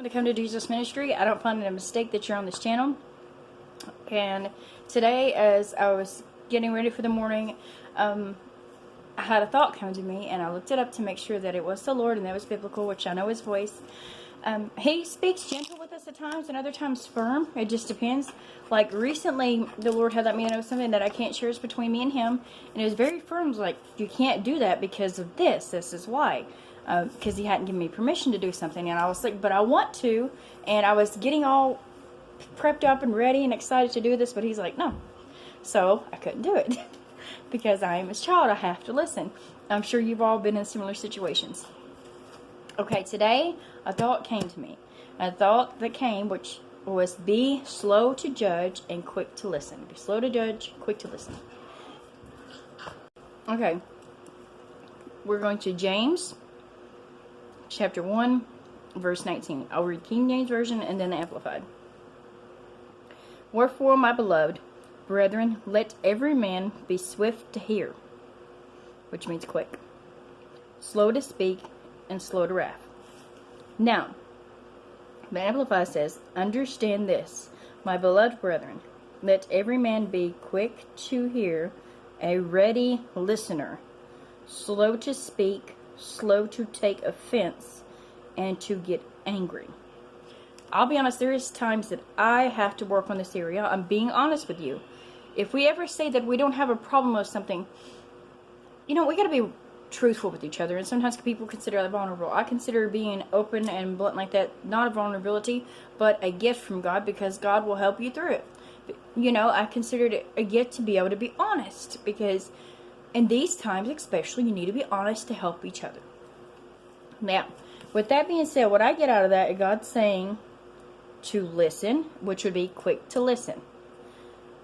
to Come to Jesus Ministry. I don't find it a mistake that you're on this channel. And today, as I was getting ready for the morning, I had a thought come to me, and I looked it up to make sure that it was the Lord and that was biblical, which I know His voice. He speaks gentle with us at times and other times firm. It just depends. Like recently, the Lord had let me know something that I can't share is between me and Him. And it was very firm. It was like, you can't do that because of this. This is why. Because He hadn't given me permission to do something. And I was like, but I want to. And I was getting all prepped up and ready and excited to do this. But He's like, no. So I couldn't do it. Because I am His child. I have to listen. I'm sure you've all been in similar situations. Okay, today a thought came to me. A thought that came, which was be slow to judge and quick to listen. Be slow to judge, quick to listen. Okay. We're going to James chapter 1, verse 19. I'll read King James Version and then the Amplified. Wherefore, my beloved brethren, let every man be swift to hear, which means quick, slow to speak, and slow to wrath. Now, the Amplified says, understand this, my beloved brethren, let every man be quick to hear, a ready listener, slow to speak, slow to take offense, and to get angry. I'll be honest, there is times that I have to work on this area. I'm being honest with you. If we ever say that we don't have a problem with something, we got to be truthful with each other, and sometimes people consider that vulnerable. I consider being open and blunt like that not a vulnerability, but a gift from God, because God will help you through it. I consider it a gift to be able to be honest, because in these times especially, you need to be honest to help each other. Now, with that being said, what I get out of that is God saying to listen, which would be quick to listen.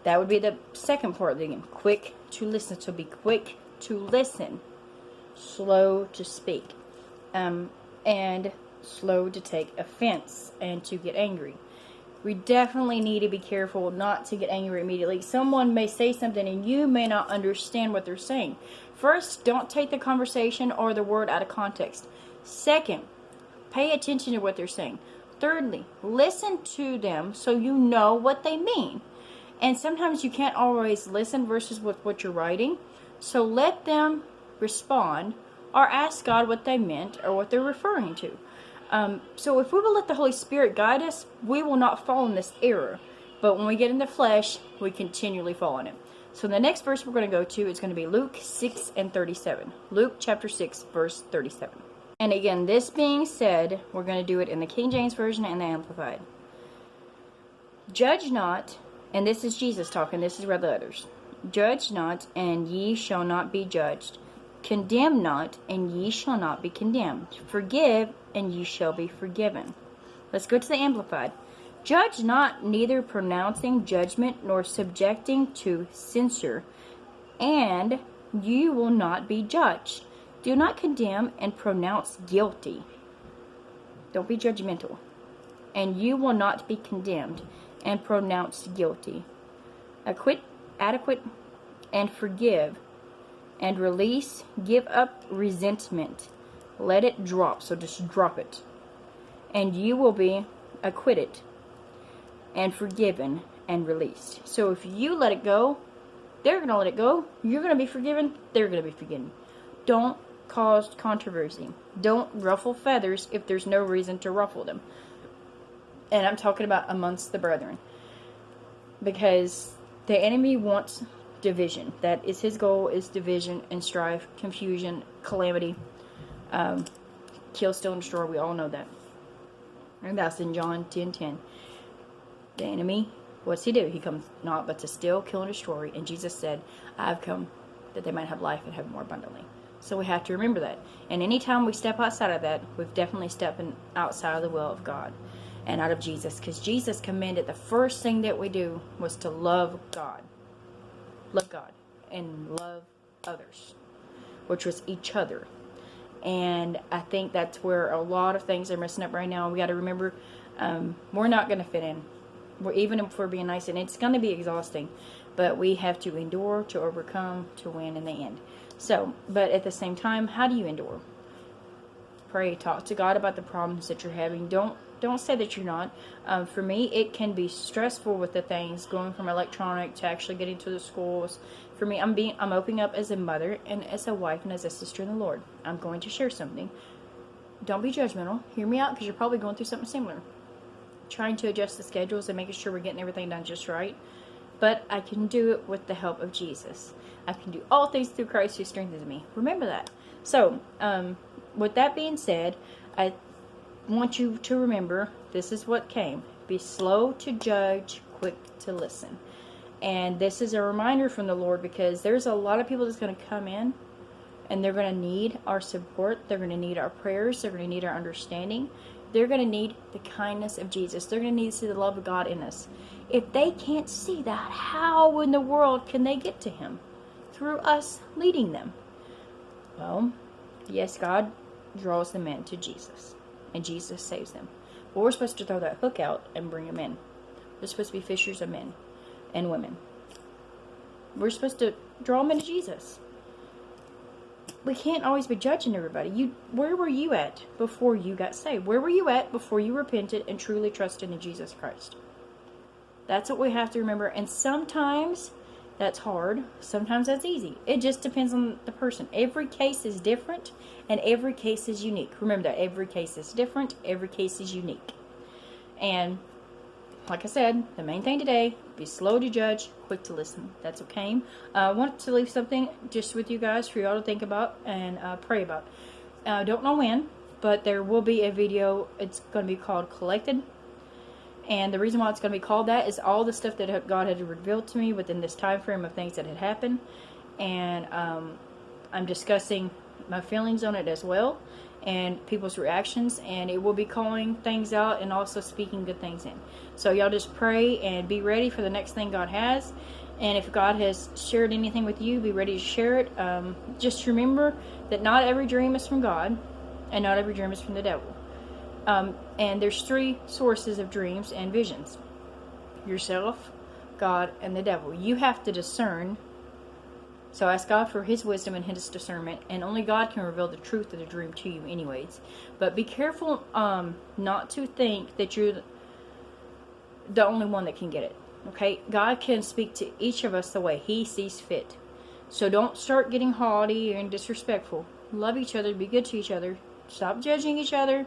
That would be the second part of the game. Quick to listen. So be quick to listen. Slow to speak, and slow to take offense and to get angry. We definitely need to be careful not to get angry immediately. Someone may say something and you may not understand what they're saying. First, don't take the conversation or the word out of context. Second, pay attention to what they're saying. Thirdly, listen to them so you know what they mean. And sometimes you can't always listen versus what you're writing. So let them respond or ask God what they meant or what they're referring to. So if we will let the Holy Spirit guide us, we will not fall in this error. But when we get in the flesh, we continually fall in it. So the next verse we're going to go to is going to be Luke 6 and 37. Luke chapter 6, verse 37. And again, this being said, we're going to do it in the King James Version and the Amplified. Judge not, and this is Jesus talking, this is rather others. Judge not, and ye shall not be judged. Condemn not, and ye shall not be condemned. Forgive, and ye shall be forgiven. Let's go to the Amplified. Judge not, neither pronouncing judgment nor subjecting to censure, and you will not be judged. Do not condemn and pronounce guilty. Don't be judgmental. And you will not be condemned and pronounced guilty. Acquit, adequate, and forgive, and release. Give up resentment. Let it drop. So just drop it. And you will be acquitted and forgiven and released. So if you let it go, they're going to let it go. You're going to be forgiven. They're going to be forgiven. Don't cause controversy. Don't ruffle feathers if there's no reason to ruffle them. And I'm talking about amongst the brethren. Because the enemy wants division. That is his goal, is division and strife, confusion, calamity, kill, steal, and destroy. We all know that. And that's in John 10:10. The enemy, what's he do? He comes not but to steal, kill, and destroy. And Jesus said, I have come that they might have life and have it more abundantly. So we have to remember that. And anytime we step outside of that, we've definitely stepped outside of the will of God and out of Jesus. Because Jesus commanded the first thing that we do was to love God. Love God and love others, which was each other. And I think that's where a lot of things are messing up right now. We got to remember, we're not going to fit in. Even if we're being nice, and it's going to be exhausting, but we have to endure to overcome to win in the end. So, but at the same time, how do you endure? Pray, talk to God about the problems that you're having. Don't Don't say that you're not. For me, it can be stressful with the things going from electronic to actually getting to the schools. For me, I'm opening up as a mother and as a wife and as a sister in the Lord. I'm going to share something. Don't be judgmental. Hear me out, because you're probably going through something similar. Trying to adjust the schedules and making sure we're getting everything done just right. But I can do it with the help of Jesus. I can do all things through Christ who strengthens me. Remember that. So, with that being said, I want you to remember, this is what came. Be slow to judge, quick to listen. And this is a reminder from the Lord, because there's a lot of people that's going to come in and they're going to need our support. They're going to need our prayers. They're going to need our understanding. They're going to need the kindness of Jesus. They're going to need to see the love of God in us. If they can't see that, how in the world can they get to Him? Through us leading them. Well, yes, God draws them in to Jesus, and Jesus saves them. But we're supposed to throw that hook out and bring them in. We're supposed to be fishers of men and women. We're supposed to draw them into Jesus. We can't always be judging everybody. Where were you at before you got saved? Where were you at before you repented and truly trusted in Jesus Christ? That's what we have to remember. And sometimes that's hard. Sometimes that's easy. It just depends on the person. Every case is different, and every case is unique. Remember that. Every case is different. Every case is unique. And like I said, the main thing today, be slow to judge, quick to listen. That's okay. I want to leave something just with you guys for y'all to think about and pray about. I don't know when, but there will be a video. It's going to be called Collected. And the reason why it's going to be called that is all the stuff that God had revealed to me within this time frame of things that had happened. And I'm discussing my feelings on it as well, and people's reactions, and it will be calling things out and also speaking good things in. So y'all just pray and be ready for the next thing God has. And if God has shared anything with you, be ready to share it. Just remember that not every dream is from God, and not every dream is from the devil. And there's 3 sources of dreams and visions: yourself, God, and the devil. You have to discern. So ask God for His wisdom and His discernment, and only God can reveal the truth of the dream to you anyways. But be careful not to think that you're the only one that can get it. Okay? God can speak to each of us the way He sees fit. So don't start getting haughty and disrespectful. Love each other. Be good to each other. Stop judging each other.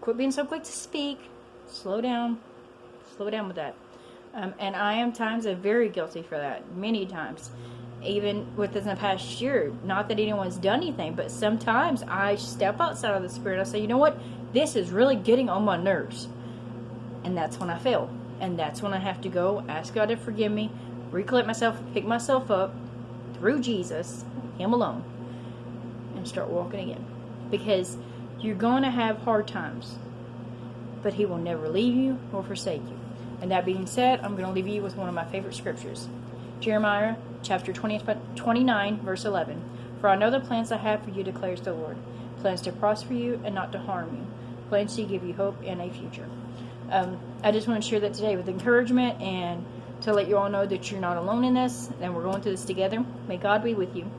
Quit being so quick to speak. Slow down. Slow down with that. And I am times very guilty for that. Many times. Even within the past year. Not that anyone's done anything, but sometimes I step outside of the Spirit. I say, you know what? This is really getting on my nerves. And that's when I fail. And that's when I have to go ask God to forgive me, recollect myself, pick myself up through Jesus, Him alone, and start walking again. Because you're going to have hard times, but He will never leave you or forsake you. And that being said, I'm going to leave you with one of my favorite scriptures. Jeremiah chapter 29, verse 11. For I know the plans I have for you, declares the Lord. Plans to prosper you and not to harm you. Plans to give you hope and a future. I just want to share that today with encouragement and to let you all know that you're not alone in this, and we're going through this together. May God be with you.